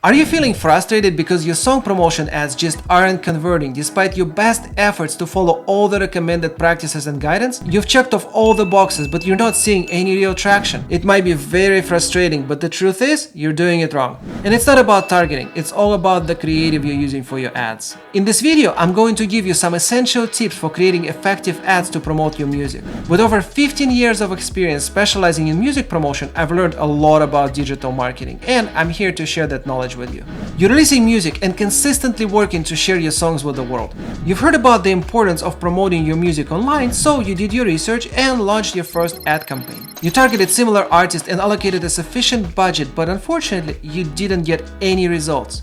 Are you feeling frustrated because your song promotion ads just aren't converting despite your best efforts to follow all the recommended practices and guidance? You've checked off all the boxes, but you're not seeing any real traction. It might be very frustrating, but the truth is, you're doing it wrong. And it's not about targeting, it's all about the creative you're using for your ads. In this video, I'm going to give you some essential tips for creating effective ads to promote your music. With over 15 years of experience specializing in music promotion, I've learned a lot about digital marketing, and I'm here to share that knowledge with you. You're releasing music and consistently working to share your songs with the world. You've heard about the importance of promoting your music online, so you did your research and launched your first ad campaign. You targeted similar artists and allocated a sufficient budget, but unfortunately, you didn't get any results.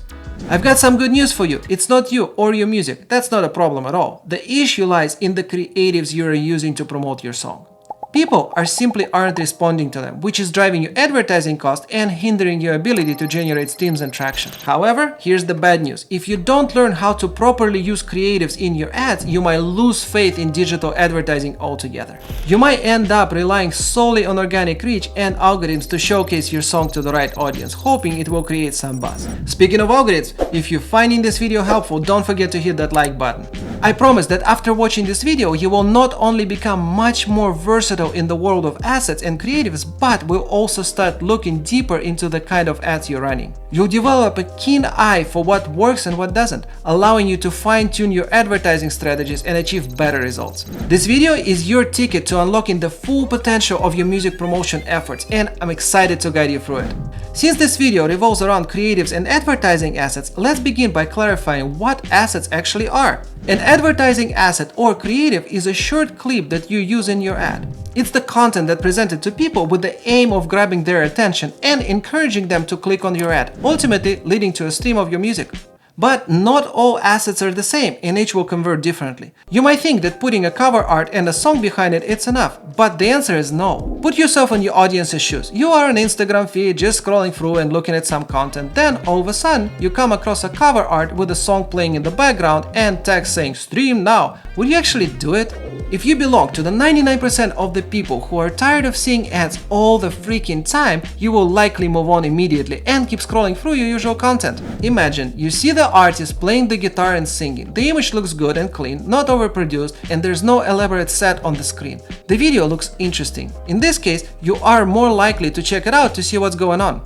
I've got some good news for you. It's not you or your music. That's not a problem at all. The issue lies in the creatives you're using to promote your song. People simply aren't responding to them, which is driving your advertising cost and hindering your ability to generate streams and traction. However, here's the bad news. If you don't learn how to properly use creatives in your ads, you might lose faith in digital advertising altogether. You might end up relying solely on organic reach and algorithms to showcase your song to the right audience, hoping it will create some buzz. Speaking of algorithms, if you're finding this video helpful, don't forget to hit that like button. I promise that after watching this video, you will not only become much more versatile in the world of assets and creatives, but will also start looking deeper into the kind of ads you're running. You'll develop a keen eye for what works and what doesn't, allowing you to fine-tune your advertising strategies and achieve better results. This video is your ticket to unlocking the full potential of your music promotion efforts, and I'm excited to guide you through it. Since this video revolves around creatives and advertising assets, let's begin by clarifying what assets actually are. An advertising asset or creative is a short clip that you use in your ad. It's the content that presented to people with the aim of grabbing their attention and encouraging them to click on your ad, ultimately leading to a stream of your music. But not all assets are the same, and each will convert differently. You might think that putting a cover art and a song behind it's enough, but the answer is no. Put yourself in your audience's shoes. You are on Instagram feed just scrolling through and looking at some content, then all of a sudden you come across a cover art with a song playing in the background and text saying "stream now." Would you actually do it? If you belong to the 99% of the people who are tired of seeing ads all the freaking time, you will likely move on immediately and keep scrolling through your usual content. Imagine you see the artist playing the guitar and singing. The image looks good and clean, not overproduced, and there's no elaborate set on the screen. The video looks interesting. In this case, you are more likely to check it out to see what's going on.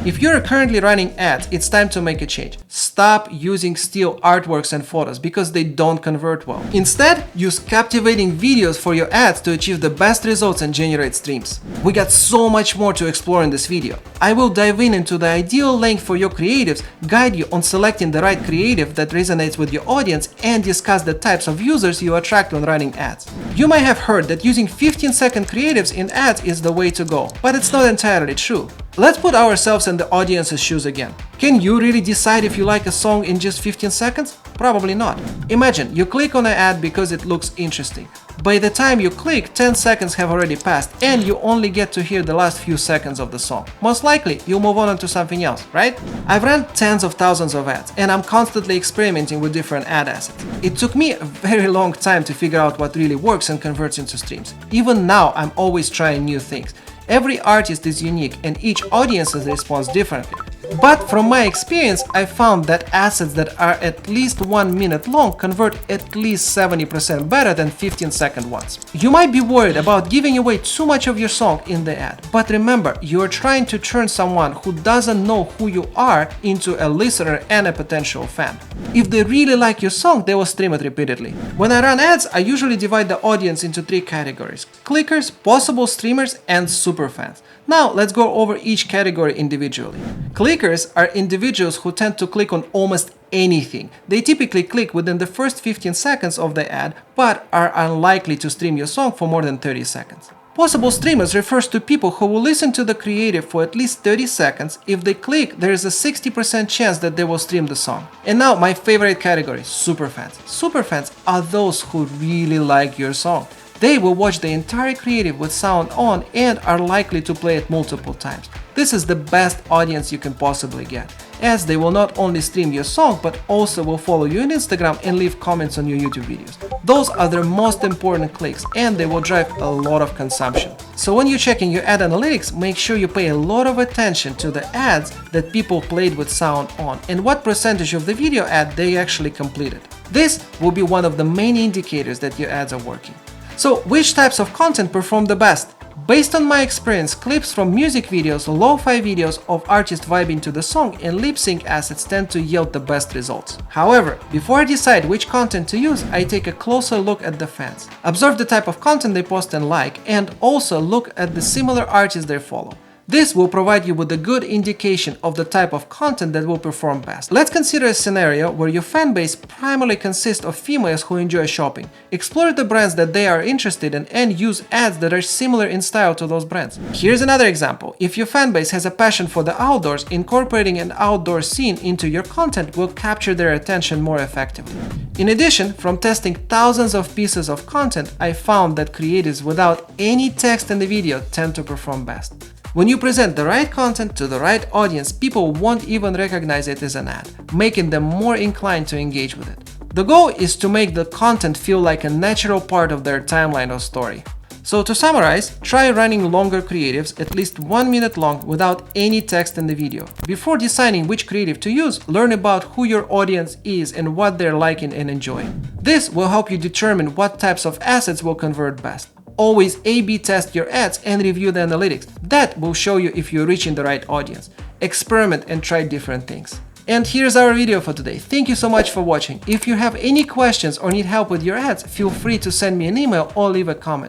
If you're currently running ads, it's time to make a change. Stop using still artworks and photos because they don't convert well. Instead, use captivating videos for your ads to achieve the best results and generate streams. We got so much more to explore in this video. I will dive into the ideal length for your creatives, guide you on selecting the right creative that resonates with your audience, and discuss the types of users you attract when running ads. You might have heard that using 15-second creatives in ads is the way to go, but it's not entirely true. Let's put ourselves in the audience's shoes again. Can you really decide if you like a song in just 15 seconds? Probably not. Imagine you click on an ad because it looks interesting. By the time you click, 10 seconds have already passed and you only get to hear the last few seconds of the song. Most likely, you'll move on to something else, right? I've run tens of thousands of ads and I'm constantly experimenting with different ad assets. It took me a very long time to figure out what really works and converts into streams. Even now, I'm always trying new things. Every artist is unique and each audience responds differently. But from my experience, I found that assets that are at least 1 minute long convert at least 70% better than 15-second ones. You might be worried about giving away too much of your song in the ad, but remember, you are trying to turn someone who doesn't know who you are into a listener and a potential fan. If they really like your song, they will stream it repeatedly. When I run ads, I usually divide the audience into 3 categories: clickers, possible streamers, and superfans. Now let's go over each category individually. Clickers are individuals who tend to click on almost anything. They typically click within the first 15 seconds of the ad, but are unlikely to stream your song for more than 30 seconds. Possible streamers refers to people who will listen to the creative for at least 30 seconds. If they click, there is a 60% chance that they will stream the song. And now my favorite category, superfans. Superfans are those who really like your song. They will watch the entire creative with sound on and are likely to play it multiple times. This is the best audience you can possibly get, as they will not only stream your song but also will follow you on Instagram and leave comments on your YouTube videos. Those are the most important clicks and they will drive a lot of consumption. So when you're checking your ad analytics, make sure you pay a lot of attention to the ads that people played with sound on and what percentage of the video ad they actually completed. This will be one of the main indicators that your ads are working. So which types of content perform the best? Based on my experience, clips from music videos, lo-fi videos of artists vibing to the song and lip-sync assets tend to yield the best results. However, before I decide which content to use, I take a closer look at the fans. Observe the type of content they post and like, and also look at the similar artists they follow. This will provide you with a good indication of the type of content that will perform best. Let's consider a scenario where your fan base primarily consists of females who enjoy shopping. Explore the brands that they are interested in and use ads that are similar in style to those brands. Here's another example. If your fan base has a passion for the outdoors, incorporating an outdoor scene into your content will capture their attention more effectively. In addition, from testing thousands of pieces of content, I found that creatives without any text in the video tend to perform best. When you present the right content to the right audience, people won't even recognize it as an ad, making them more inclined to engage with it. The goal is to make the content feel like a natural part of their timeline or story. So to summarize, try running longer creatives, at least 1 minute long, without any text in the video. Before deciding which creative to use, learn about who your audience is and what they're liking and enjoying. This will help you determine what types of assets will convert best. Always A/B test your ads and review the analytics. That will show you if you're reaching the right audience. Experiment and try different things. And here's our video for today. Thank you so much for watching. If you have any questions or need help with your ads, feel free to send me an email or leave a comment.